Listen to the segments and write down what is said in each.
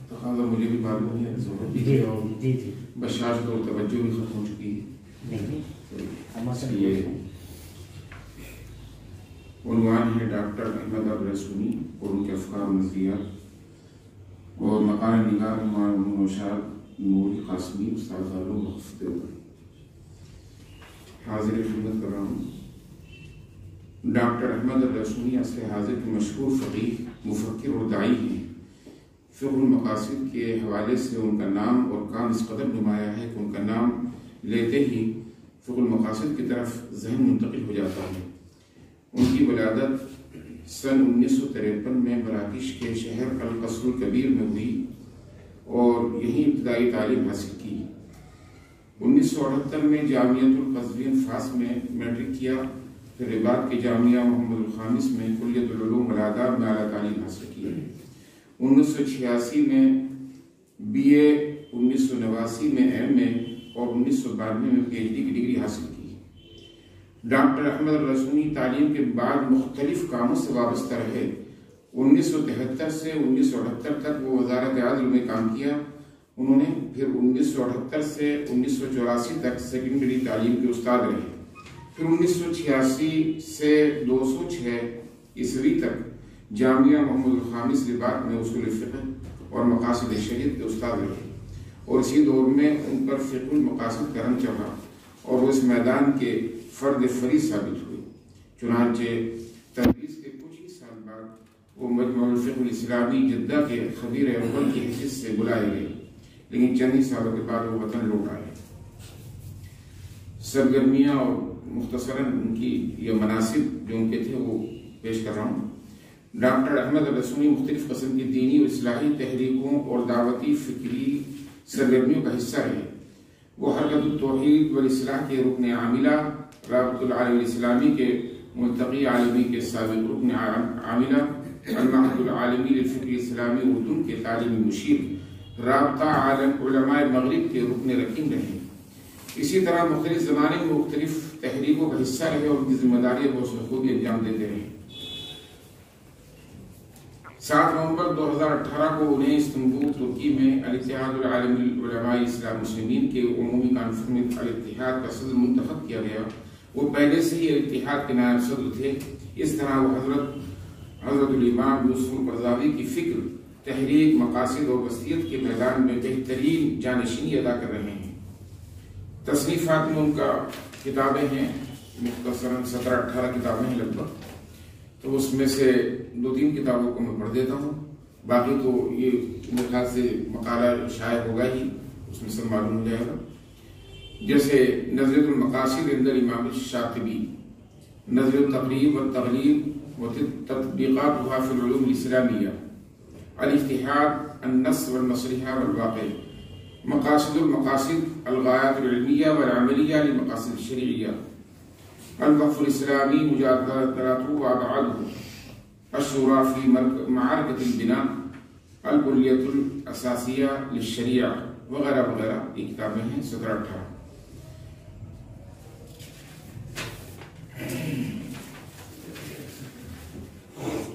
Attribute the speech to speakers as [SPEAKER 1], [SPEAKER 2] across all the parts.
[SPEAKER 1] تقاضا مجھے بھی معلوم ہے، بشاشت اور توجہ بھی ختم ہو چکی ہے. یہ عنوان ہے ڈاکٹر احمد الرسونی اور ان کے افکار و نظریات، اور مقالہ نگار نوشاد نور قاسمی استاد علوم وقف دیوبند. حاضر خدمت کر رہا ہوں. ڈاکٹر احمد الرسونی عصر حاضر کے مشہور فقیہ، مفکر اور داعی ہیں. فقہ المقاصد کے حوالے سے ان کا نام اور کام اس قدر نمایاں ہے کہ ان کا نام لیتے ہی فقہ المقاصد کی طرف ذہن منتقل ہو جاتا ہے. ان کی ولادت سن 1953 میں مراکش کے شہر القصر الکبیر میں ہوئی اور یہیں ابتدائی تعلیم حاصل کی. 1978 میں جامعۃ القزوین فاس میں میٹرک کیا، پھر رباط کے جامعہ محمد الخامس میں کلیۃ العلوم والآداب میں اعلیٰ تعلیم حاصل کی. 1986 میں بی اے، 1989 میں ایم اے اور 1992 میں پی ایچ ڈی کی ڈگری حاصل کی. ڈاکٹر احمد الرسونی تعلیم کے بعد مختلف کاموں سے وابستہ رہے. 1973 سے 1978 تک وہ وزارت عدل میں کام کیا. انہوں نے پھر 1978 سے 1984 تک سیکنڈری تعلیم کے استاد رہے. پھر 1986 سے 2006 عیسوی تک جامعہ محمد الخامس رباط میں اصول فقہ اور مقاصد شریعت کے استاد رہے، اور اسی دور میں ان پر فقہ المقاصد کا رنگ چڑھا اور وہ اس میدان کے فرد فریض ثابت ہوئے. چنانچہ تدریس کے کچھ ہی سال بعد وہ مجمع الفقہ الاسلامی جدہ کے خبیر اول کی حیثیت سے بلائے گئے، لیکن چند ہی سالوں کے بعد وہ وطن لوٹ آئے. سرگرمیاں اور مختصراً ان کی یہ مناسب جو ان کے تھے وہ پیش کر رہا ہوں. ڈاکٹر احمد الرسونی مختلف قسم کی دینی و اصلاحی تحریکوں اور دعوتی فکری سرگرمیوں کا حصہ رہے. وہ حرکت التوحید والاصلاح کے رکن عاملہ، رابطۃ العالم الاسلامی کے ملتقی عالمی کے سابق رکن عاملہ، المعہد العالمی للفکر الاسلامی اردن کے تعلیمی مشیر، رابطہ عالم علماء مغرب کے رکن رکین رہے. اسی طرح مختلف زمانے میں مختلف تحریکوں کا حصہ رہے اور ان کی ذمہ داریوں کو بخوبی انجام دیتے رہے. 7 نومبر 2018 کو انہیں استنبول ترکی میں الاتحاد العالمی للعلماء اسلام مسلمین کے عمومی کانفرنس میں الاتحاد کا صدر منتخب کیا گیا. وہ پہلے سے ہی الاتحاد کے نائب صدر تھے. اس طرح وہ حضرت الامام یوسف القرضاوی کی فکر، تحریک، مقاصد اور وصیت کے میدان میں بہترین جانشینی ادا کر رہے ہیں. تصنیفات میں ان کا کتابیں ہیں، مختصراً 17-18 کتابیں ہیں لگ بھگ. تو اس میں سے 2-3 کتابوں کو میں پڑھ دیتا ہوں، باقی تو یہ میرے خیال سے مقالہ شائع ہوگا ہی، اس میں سب معلوم ہو جائے گا. جیسے نظریۃ المقاصد عند الامام الشاطبی، نظریۃ التقریب والتغلیب وتطبیقاتها فی العلوم الاسلامیہ، الاتحاد، النص والمصلحہ والواقع، مقاصد المقاصد، الغایات العلمیہ والعملیہ للمقاصد الشرعیہ، الوقف الاسلامی، مجادلته وابعاده، الشورى في معركة البناء، الکلیۃ الاساسیہ للشریعہ وغیرہ وغیرہ. یہ کتابیں ہیں 17-18.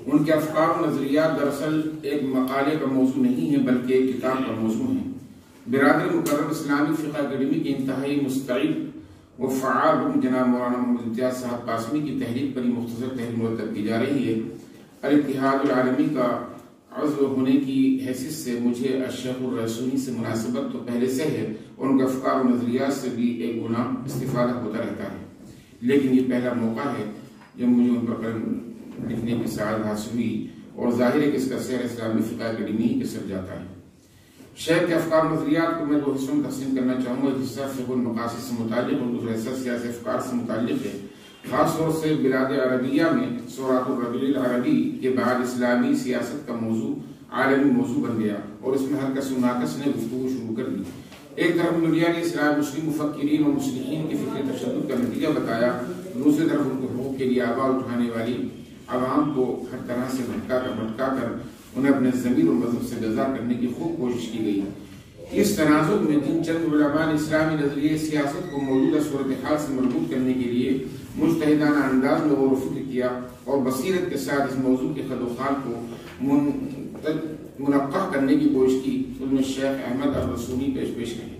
[SPEAKER 1] ان کے افکار و نظریات دراصل ایک مقالے کا موضوع نہیں ہے بلکہ ایک کتاب کا موضوع ہے. برادر مکرم اسلامی فقہ اکیڈمی کے انتہائی مستعد و فعال رکن جناب مولانا محمد امتیاز صاحب قاسمی کی تحریک پر یہ مختصر تحریر مرتب کی جا رہی ہے. الاتحاد العالمی کا عضو ہونے کی حیثیت سے مجھے الشیخ الرسونی سے مناسبت تو پہلے سے ہے اور ان کے افکار و نظریات سے بھی ایک گنا استفادہ ہوتا رہتا ہے، لیکن یہ پہلا موقع ہے جب مجھے ان پر قلم لکھنے کی سعادت حاصل ہوئی اور ظاہر ہے کہ اس کا سیر اسلامی فقہ اکیڈمی ہی کے سر جاتا ہے. شہر کے افکار و نظریات کو میں 2 حصوں میں تقسیم کرنا چاہوں گا. ایک حصہ فقہ المقاصد سے متعلق اور دوسرا حصہ سیاسی افکار سے متعلق ہے. خاص طور سے بلاد عربیہ میں سورات الربیع العربی کے بعد اسلامی سیاست کا موضوع عالمی موضوع بن گیا اور اس میں ہر کس و ناکس نے گفتگو شروع کر دی. ایک طرف میڈیا نے اسلام مسلم مفکرین اور مصلحین کی فکر تشدد کا نتیجہ بتایا، دوسری طرف ان کے حقوق کے لیے آواز اٹھانے والی عوام کو ہر طرح سے بھٹکا کر انہیں اپنے ضمیر اور مذہب سے بیزار کرنے کی خوب کوشش کی گئی. اس تناظر میں جن چند علماء نے اسلامی نظریے سیاست کو موجودہ صورتحال سے مربوط کرنے کے لیے مجتہدانہ انداز میں غور و فکر کیا اور بصیرت کے ساتھ اس موضوع کے خد و خال کو منقح کرنے کی کوشش کی، ان میں شیخ احمد الرسونی پیش رہے۔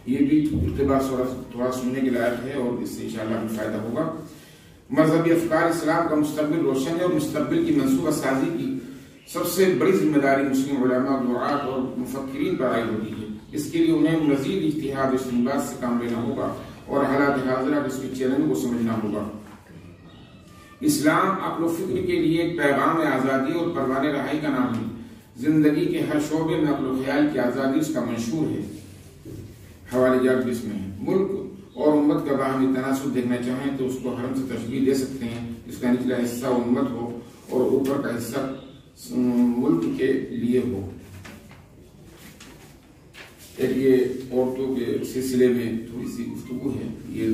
[SPEAKER 1] یہ بھی اقتباس تھوڑا سننے کے لائق ہے اور اس سے انشاءاللہ ہمیں فائدہ ہوگا۔ مذہبی افکار اسلام کا مستقبل روشن ہے اور مستقبل کی منصوبہ سازی کی سب سے بڑی ذمہ داری مسلم علماء، دعات اور مفکرین پر عائد ہوتی ہے۔ اس کے لیے انہیں مزید اجتہاد و استنباط سے کام لینا ہوگا اور حالات حاضرہ کے اس کے چیلنج کو سمجھنا ہوگا۔ اسلام عقل و فکر کے لیے ایک پیغام آزادی اور پروان رہائی کا نام ہے۔ زندگی کے ہر شعبے میں عقل و خیال کی آزادی اس کا منشور ہے۔ حوالے جات بھی اس میں ہے۔ ملک اور امت کا باہمی تناسب دیکھنا چاہیں تو اس کو حرم سے تشبیہ دے سکتے ہیں، اس کا نچلا حصہ امت ہو اور اوپر کا حصہ ملک کے لیے ہو۔ ایک یہ عورتوں کے سلسلے میں تھوڑی سی گفتگو ہے، یہ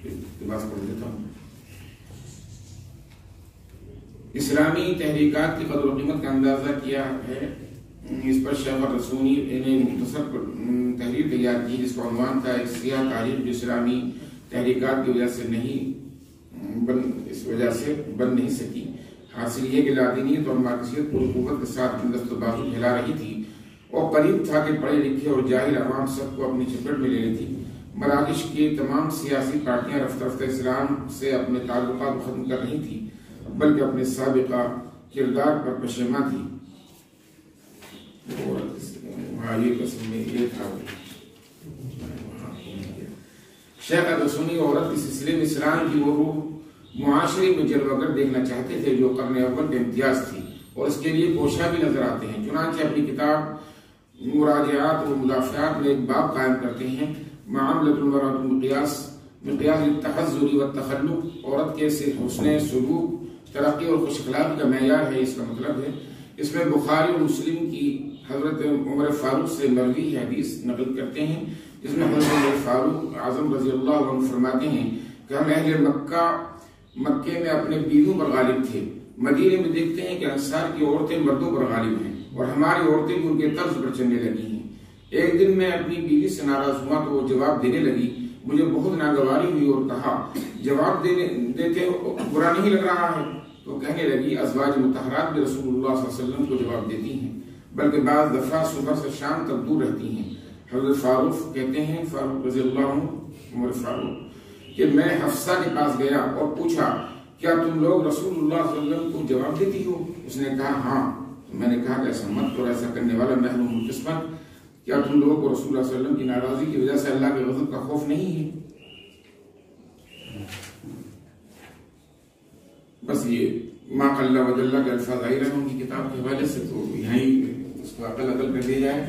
[SPEAKER 1] اقتباس پڑھ دیتا ہوں۔ اسلامی تحریکات کی قدر و قیمت کا اندازہ کیا ہے، اس پر شیخ الرسونی نے مختصر تحریر تیار کی جس کا عنوان تھا ایک سیاہ تاریخ جو اسلامی تحریکات کی وجہ سے بن نہیں سکی۔ حاصل یہ کہ لادینیت اور مارکسیت پوری قوت کے ساتھ دست و بازو پھیلا رہی تھی اور قریب تھا کہ پڑھے لکھے اور جاہل عوام سب کو اپنی چپٹ میں لے لی تھی۔ مراکش کی تمام سیاسی پارٹیاں رفتہ رفتہ اسلام سے اپنے تعلقات ختم کر رہی تھی، بلکہ اپنے سابقہ کردار پر پشیماں تھی۔ شیخ الرسونی عورت کے سلسلے میں اسلام کی وہ روح معاشرے میں جلوہ گر دیکھنا چاہتے تھے جو قرن اول کے امتیاز تھی اور اس کے لیے کوشاں بھی نظر آتے ہیں۔ چنانچہ اپنی کتاب مراجعات و مدافعات میں ایک باب قائم کرتے ہیں، معاملۃ المرأۃ مقیاس التحضر والتخلق، عورت کے حسن سلوک، ترقی اور خوش اخلاقی کا معیار ہے، اس کا مطلب ہے۔ اس میں بخاری اور مسلم کی حضرت عمر فاروق سے مروی حدیث نقل کرتے ہیں، جس میں حضرت عمر فاروق اعظم رضی اللہ عنہ فرماتے ہیں کہ ہم اہل مکے میں اپنے بیویوں پر غالب تھے، مدینے میں دیکھتے ہیں کہ انصار کی عورتیں مردوں پر غالب ہیں اور ہماری عورتیں بھی ان کے طرز پر چلنے لگی ہیں۔ ایک دن میں اپنی بیوی سے ناراض ہوا تو وہ جواب دینے لگی، مجھے بہت ناگواری ہوئی اور کہا جواب دیتے برا نہیں لگ رہا ہے؟ تو کہنے لگی ازواج مطہرات بھی رسول اللہ صلی اللہ علیہ وسلم کو جواب دیتی ہیں، بلکہ بعض دفعہ صبح سے شام تک دور رہتی ہیں۔ حضرت فاروق کہتے ہیں، فاروق رضی اللہ عنہ عمر فاروق، کہ میں حفصہ کے پاس گیا اور پوچھا کیا تم لوگ رسول اللہ صلی اللہ علیہ وسلم کو جواب دیتی ہو؟ اس نے کہا ہاں۔ میں نے کہا کہ ایسا مت کرو، ایسا کرنے والا محروم القسمت، کیا تم لوگوں کو رسول اللہ صلی اللہ علیہ وسلم کی ناراضی کی وجہ سے اللہ کے غضب کا خوف نہیں ہے؟ بس یہ ما قل و جل کے الفاظ آئی رہے ان کی کتاب کے حوالے سے، تو یہیں اس کو عقل کر دیا جائے۔